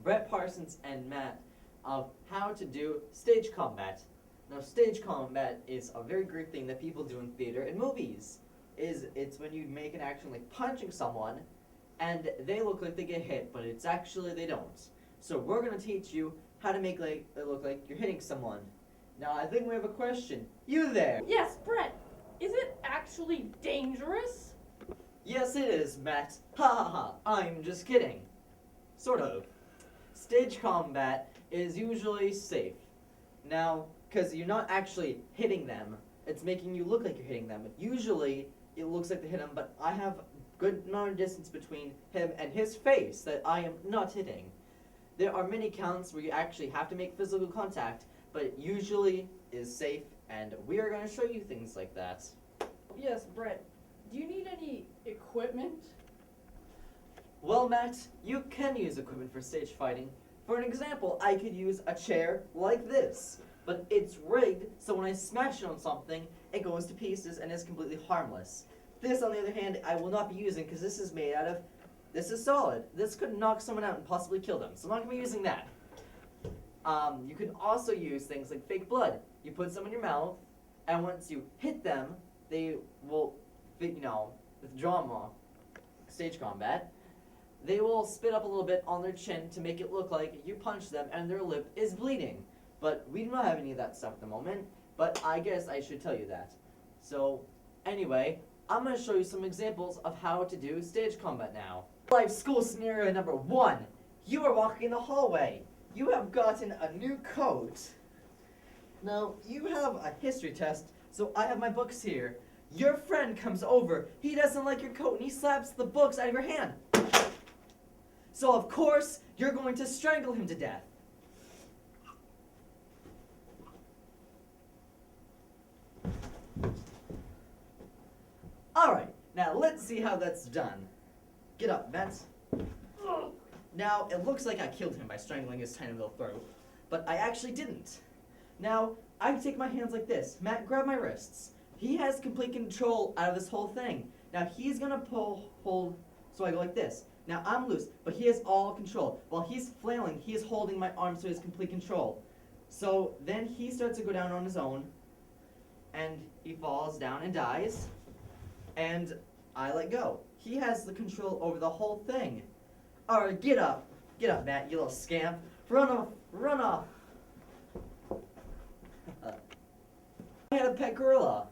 Brett Parsons and Matt of how to do stage combat. Now, stage combat is a very great thing that people do in theater and movies. It's when you make an action like punching someone, and they look like they get hit, but it's actually they don't. So we're gonna teach you how to make it look like you're hitting someone. Now, I think we have a question. You there? Yes, Brett. Is it actually dangerous? Yes, it is, Matt. Ha ha ha. I'm just kidding. Sort of. Stage combat is usually safe. Now, because you're not actually hitting them, it's making you look like you're hitting them. Usually, it looks like they hit him, but I have good amount of distance between him and his face that I am not hitting. There are many counts where you actually have to make physical contact, but it usually is safe, and we are going to show you things like that. Yes, Brett. Do you need any equipment? Well, Matt, you can use equipment for stage fighting. For an example, I could use a chair like this, but it's rigged so when I smash it on something, it goes to pieces and is completely harmless. This, on the other hand, I will not be using because this is made out of, this is solid. This could knock someone out and possibly kill them, so I'm not going to be using that. You can also use things like fake blood. You put some in your mouth, and once you hit them, they will, with drama, stage combat, they will spit up a little bit on their chin to make it look like you punched them and their lip is bleeding. But we do not have any of that stuff at the moment, but I guess I should tell you that. So, anyway, I'm going to show you some examples of how to do stage combat now. Life school scenario number 1. You are walking in the hallway. You have gotten a new coat. Now, you have a history test, so I have my books here. Your friend comes over. He doesn't like your coat, and he slaps the books out of your hand. So, of course, you're going to strangle him to death. Alright, now let's see how that's done. Get up, Matt. Now, it looks like I killed him by strangling his tiny little throat, but I actually didn't. Now, I take my hands like this. Matt, grab my wrists. He has complete control out of this whole thing. Now, he's gonna hold, so I go like this. Now, I'm loose, but he has all control. While he's flailing, he is holding my arm so he has complete control. So, then he starts to go down on his own, and he falls down and dies, and I let go. He has the control over the whole thing. Alright, get up. Get up, Matt, you little scamp. Run off. Run off. I had a pet gorilla.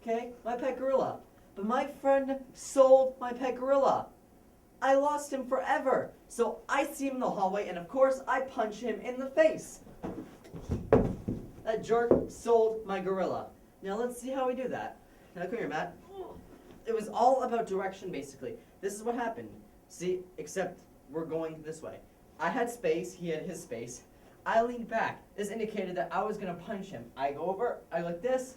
Okay? My pet gorilla. But my friend sold my pet gorilla. I lost him forever. So I see him in the hallway, and of course I punch him in the face. That jerk sold my gorilla. Now let's see how we do that. Now come here, Matt. It was all about direction, basically. This is what happened. See, except we're going this way. I had space, he had his space. I leaned back. This indicated that I was going to punch him. I go over, I like this,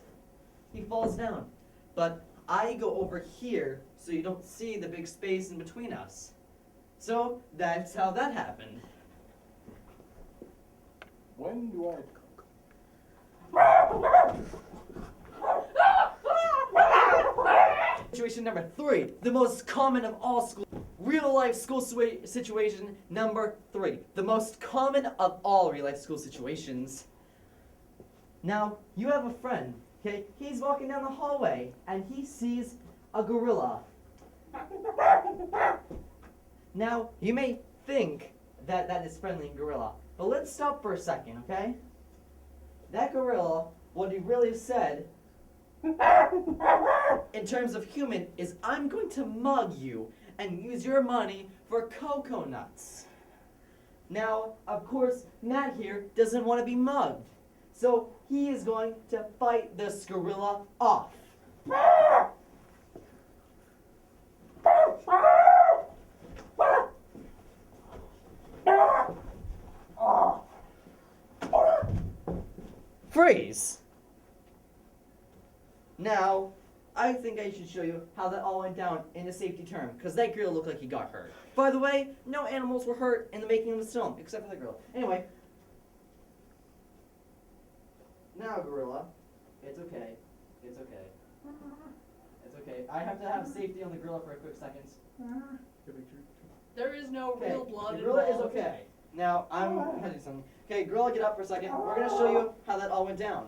he falls down. But I go over here so you don't see the big space in between us. So that's how that happened. When do I cook? Situation number 3, the most common of all real life school situation number 3, the most common of all real life school situations. Now, you have a friend, okay? He's walking down the hallway and he sees a gorilla. Now, you may think that that is friendly gorilla, but let's stop for a second, okay? That gorilla, what he really said in terms of human is, I'm going to mug you and use your money for cocoa nuts. Now, of course, Matt here doesn't want to be mugged. So he is going to fight this gorilla off. Freeze! Now, I think I should show you how that all went down in a safety term, because that gorilla looked like he got hurt. By the way, no animals were hurt in the making of this film, except for the gorilla. Anyway. Now, gorilla, it's okay. It's okay. It's okay. I have to have safety on the gorilla for a quick second. Good picture. There is no Okay, real blood the gorilla is involved. okay. Now, I'm gonna do something. Okay, gorilla, get up for a second. We're gonna show you how that all went down.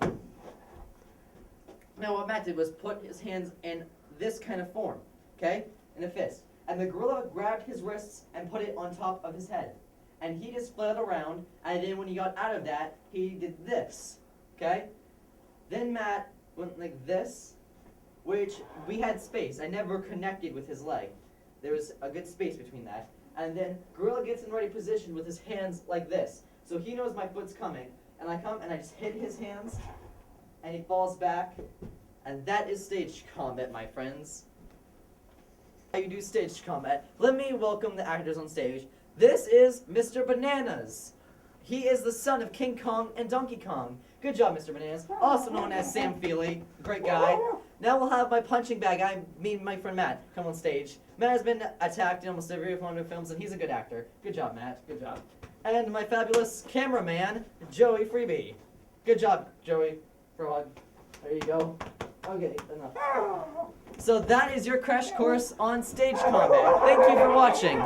Now, what Matt did was put his hands in this kind of form, okay? In a fist. And the gorilla grabbed his wrists and put it on top of his head. And he just fled around, and then when he got out of that, he did this, okay? Then Matt went like this, which we had space. I never connected with his leg. There was a good space between that. And then gorilla gets in ready position with his hands like this. So he knows my foot's coming. And I come and I just hit his hands, and he falls back. And that is stage combat, my friends. How you do stage combat. Let me welcome the actors on stage. This is Mr. Bananas. He is the son of King Kong and Donkey Kong. Good job, Mr. Bananas. Also known as Sam Feely. Great guy. Now we'll have my punching bag. Me and my friend Matt come on stage. Matt has been attacked in almost every one of the films, and he's a good actor. Good job, Matt. Good job. And my fabulous cameraman, Joey Freebie. Good job, Joey. Frog. There you go. Okay, enough. So that is your crash course on stage combat. Thank you for watching.